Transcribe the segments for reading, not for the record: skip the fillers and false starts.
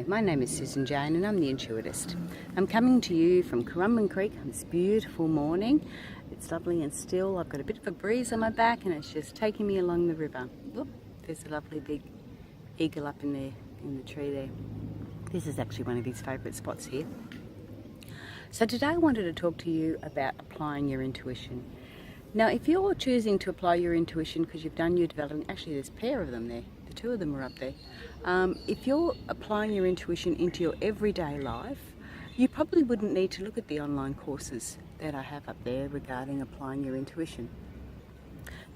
Hi, my name is Susan Jane and I'm the Intuitist. I'm coming to you from Currumbin Creek on this beautiful morning. It's lovely and still. I've got a bit of a breeze on my back and it's just taking me along the river. Look, there's a lovely big eagle up in the tree there. This is actually one of his favourite spots here. So today I wanted to talk to you about applying your intuition. Now, if you're choosing to apply your intuition because you've done your development, actually there's a pair of them there, the two of them are up there. If you're applying your intuition into your everyday life, you probably wouldn't need to look at the online courses that I have up there regarding applying your intuition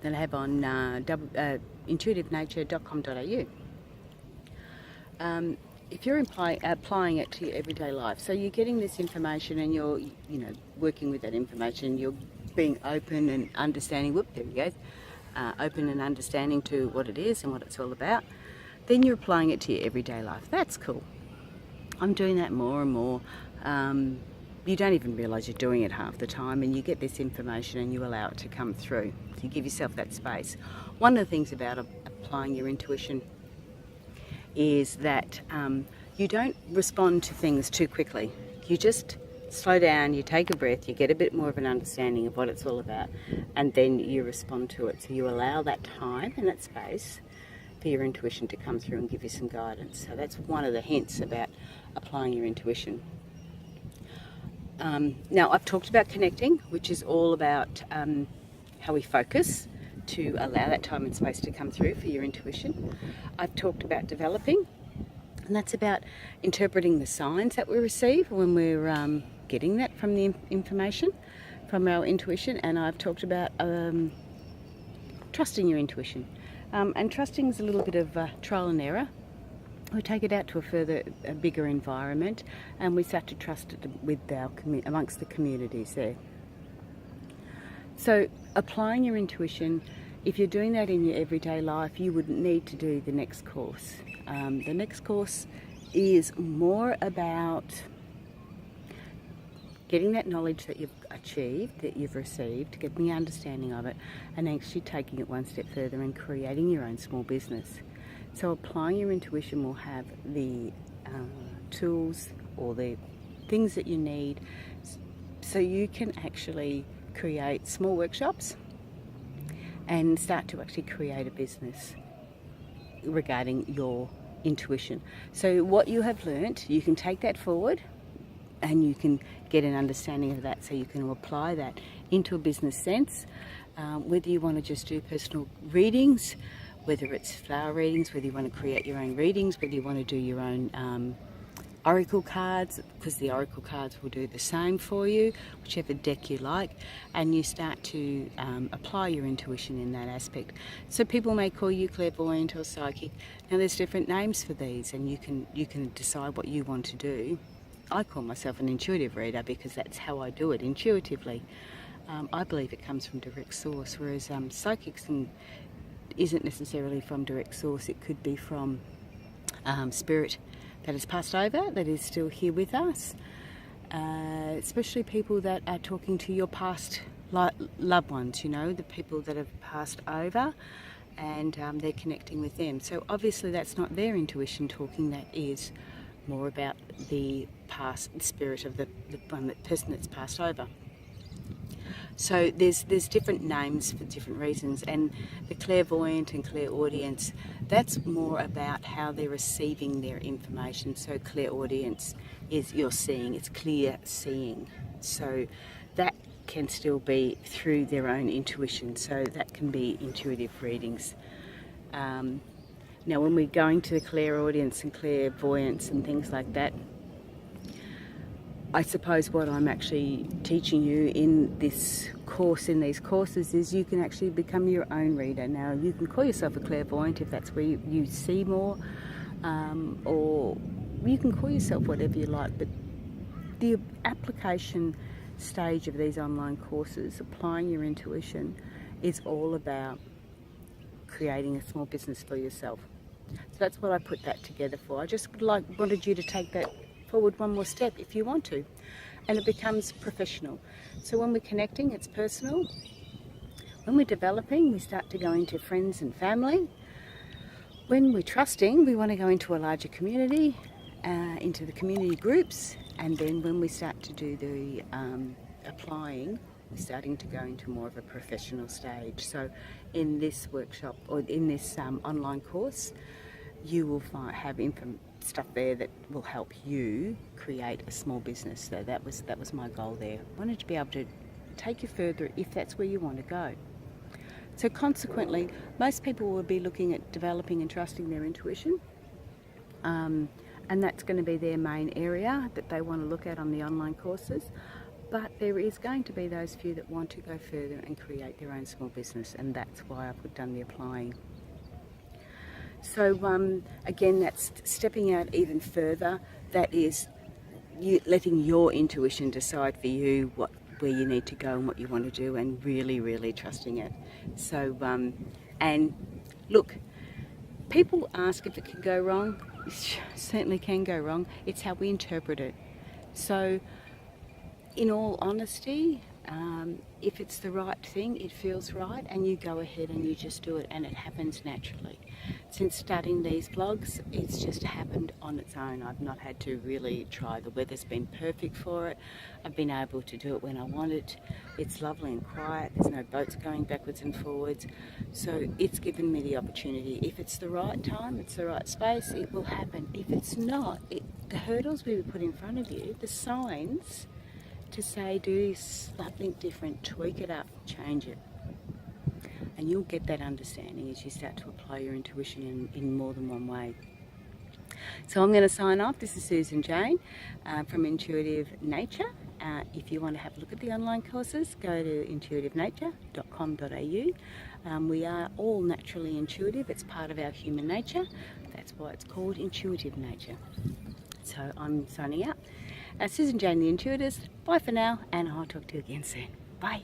that I have on intuitivenature.com.au. If you're applying it to your everyday life, so you're getting this information and you're working with that information, you're being open and understanding, there he goes, open and understanding to what it is and what it's all about, then you're applying it to your everyday life. That's cool. I'm doing that more and more. You don't even realise you're doing it half the time, and you get this information and you allow it to come through. So you give yourself that space. One of the things about applying your intuition is that you don't respond to things too quickly. You just slow down, you take a breath, you get a bit more of an understanding of what it's all about, and then you respond to it. So you allow that time and that space for your intuition to come through and give you some guidance. So that's one of the hints about applying your intuition. Now, I've talked about connecting, which is all about how we focus to allow that time and space to come through for your intuition. I've talked about developing, and that's about interpreting the signs that we receive when we're getting that from the information, from our intuition. And I've talked about trusting your intuition. And trusting is a little bit of trial and error. We take it out to a bigger environment, and we start to trust it with amongst the communities there. So applying your intuition, if you're doing that in your everyday life, you wouldn't need to do the next course. The next course is more about getting that knowledge that you've achieved, that you've received, getting the understanding of it, and actually taking it one step further and creating your own small business. So applying your intuition will have the tools or the things that you need so you can actually create small workshops and start to actually create a business regarding your intuition. So what you have learnt, you can take that forward and you can get an understanding of that, so you can apply that into a business sense, whether you want to just do personal readings, whether it's flower readings, whether you want to create your own readings, whether you want to do your own oracle cards, because the oracle cards will do the same for you, whichever deck you like, and you start to apply your intuition in that aspect. So people may call you clairvoyant or psychic. Now there's different names for these, and you can decide what you want to do. I call myself an intuitive reader because that's how I do it, intuitively. I believe it comes from direct source, whereas psychics isn't necessarily from direct source. It could be from spirit that has passed over, that is still here with us, especially people that are talking to your past loved ones, the people that have passed over, and they're connecting with them. So obviously that's not their intuition talking, that is more about the past spirit of the person that's passed over. So there's different names for different reasons, and the clairvoyant and clairaudience, that's more about how they're receiving their information. So clairaudience is you're seeing, it's clear seeing. So that can still be through their own intuition, so that can be intuitive readings. Now when we're going to the clairaudience and clairvoyance and things like that, I suppose what I'm actually teaching you in this course, in these courses, is you can actually become your own reader. Now you can call yourself a clairvoyant if that's where you see more, or you can call yourself whatever you like, but the application stage of these online courses, applying your intuition, is all about creating a small business for yourself. So that's what I put that together for. I just wanted you to take that forward one more step if you want to, and it becomes professional. So when we're connecting, it's personal. When we're developing, we start to go into friends and family. When we're trusting, we want to go into a larger community. into the community groups, and then when we start to do the applying, we're starting to go into more of a professional stage. So in this workshop, or in this online course, you will have stuff there that will help you create a small business. So that was my goal there. I wanted to be able to take you further if that's where you want to go. So consequently, most people will be looking at developing and trusting their intuition, and that's going to be their main area that they want to look at on the online courses. But there is going to be those few that want to go further and create their own small business, and that's why I've done the applying. So again, that's stepping out even further. That is you letting your intuition decide for you where you need to go and what you want to do, and really, really trusting it. So, and look, people ask if it can go wrong. It certainly can go wrong. It's how we interpret it. So, in all honesty, if it's the right thing, it feels right, and you go ahead and you just do it, and it happens naturally. Since starting these vlogs, it's just happened on its own. I've not had to really try. The weather's been perfect for it. I've been able to do it when I want it. It's lovely and quiet. There's no boats going backwards and forwards. So it's given me the opportunity. If it's the right time, it's the right space, it will happen. If it's not, the hurdles we put in front of you, the signs to say do something different, tweak it up, change it. And you'll get that understanding as you start to apply your intuition in more than one way. So I'm going to sign off. This is Susan Jane from Intuitive Nature. If you want to have a look at the online courses, go to intuitivenature.com.au. We are all naturally intuitive. It's part of our human nature. That's why it's called Intuitive Nature. So I'm signing out. Susan Jane the Intuitist. Bye for now, and I'll talk to you again soon. Bye.